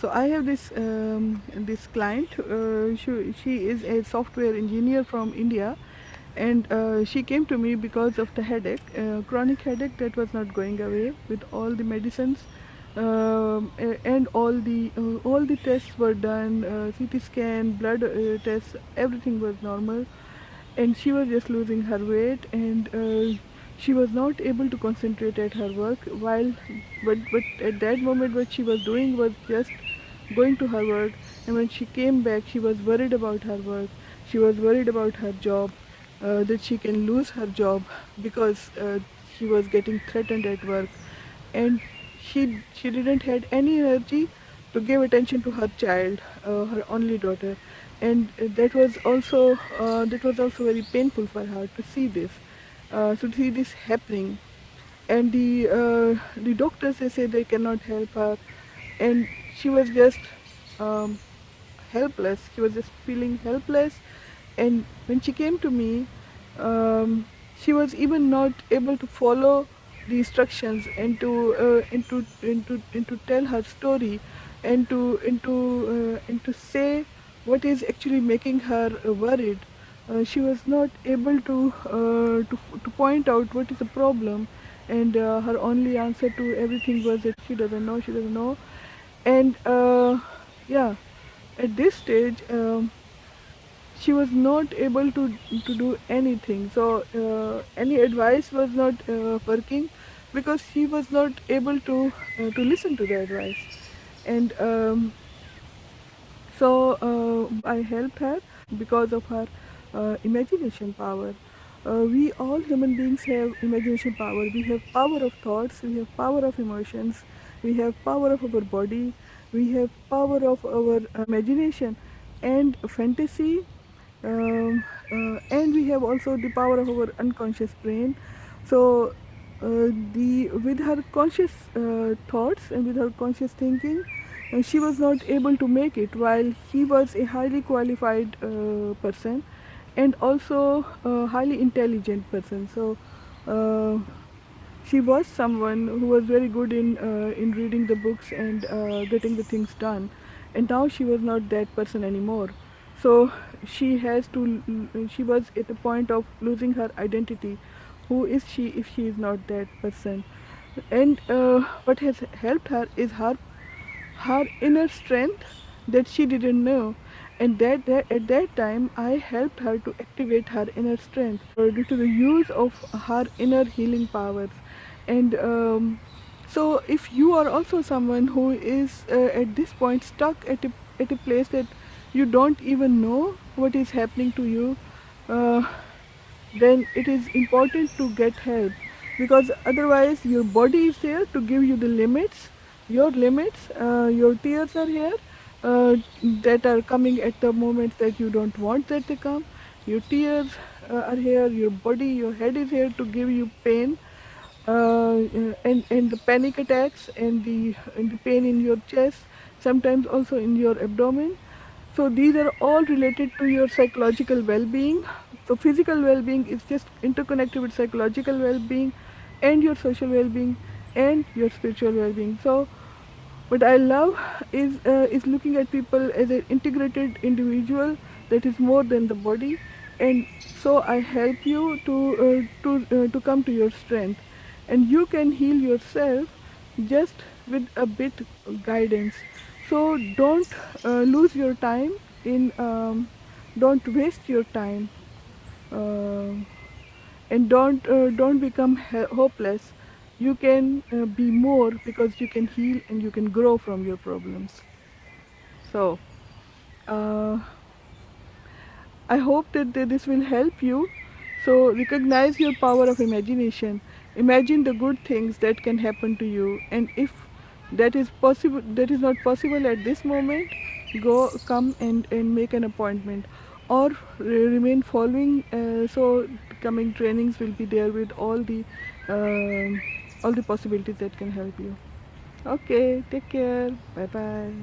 So I have this client. She is a software engineer from India, and she came to me because of the headache, chronic headache that was not going away with all the medicines, and all the tests were done, CT scan, blood tests, everything was normal, and she was just losing her weight, and she was not able to concentrate at her work while but at that moment what she was doing was just going to her work, and when she came back she was worried about her work, she was worried about her job, that she can lose her job because she was getting threatened at work, and she didn't had any energy to give attention to her child, her only daughter, and that was also very painful for her to see this happening, and the doctors they say they cannot help her, and she was just um, helpless. She was just feeling helpless, and when she came to me, she was even not able to follow the instructions and to tell her story and to say what is actually making her worried. She was not able to point out what is the problem, and her only answer to everything was that she doesn't know, and yeah, at this stage, she was not able to do anything. So any advice was not working because she was not able to listen to the advice. And I helped her because of her imagination power. We all human beings have imagination power. We have power of thoughts, we have power of emotions, we have power of our body, we have power of our imagination and fantasy, and we have also the power of our unconscious brain. So the with her conscious thoughts and with her conscious thinking, she was not able to make it, while he was a highly qualified person and also a highly intelligent person. So uh, she was someone who was very good in reading the books and getting the things done, and now she was not that person anymore. So she was at the point of losing her identity. Who is she if she is not that person? And what has helped her is her inner strength that she didn't know, and that at that time I helped her to activate her inner strength due to the use of her inner healing powers. And so if you are also someone who is at this point stuck at a place that you don't even know what is happening to you, uh, then it is important to get help, because otherwise your body is there to give you the limits, your tears are here, that are coming at the moment that you don't want that to come. Your tears are here, your body, your head is here to give you pain, and the panic attacks and the pain in your chest, sometimes also in your abdomen. So these are all related to your psychological well-being. So physical well-being is just interconnected with psychological well-being and your social well-being and your spiritual well-being. So what I love is looking at people as an integrated individual that is more than the body, and so I help you to come to your strength, and you can heal yourself just with a bit guidance. So don't lose your time in don't waste your time, uh, and don't become hopeless. You can be more, because you can heal and you can grow from your problems. So uh, I hope that this will help you. So recognize your power of imagination. Imagine the good things that can happen to you, and if that is not possible at this moment, come and make an appointment, or remain following. So coming trainings will be there with um all the possibilities that can help you. Okay, take care. Bye bye.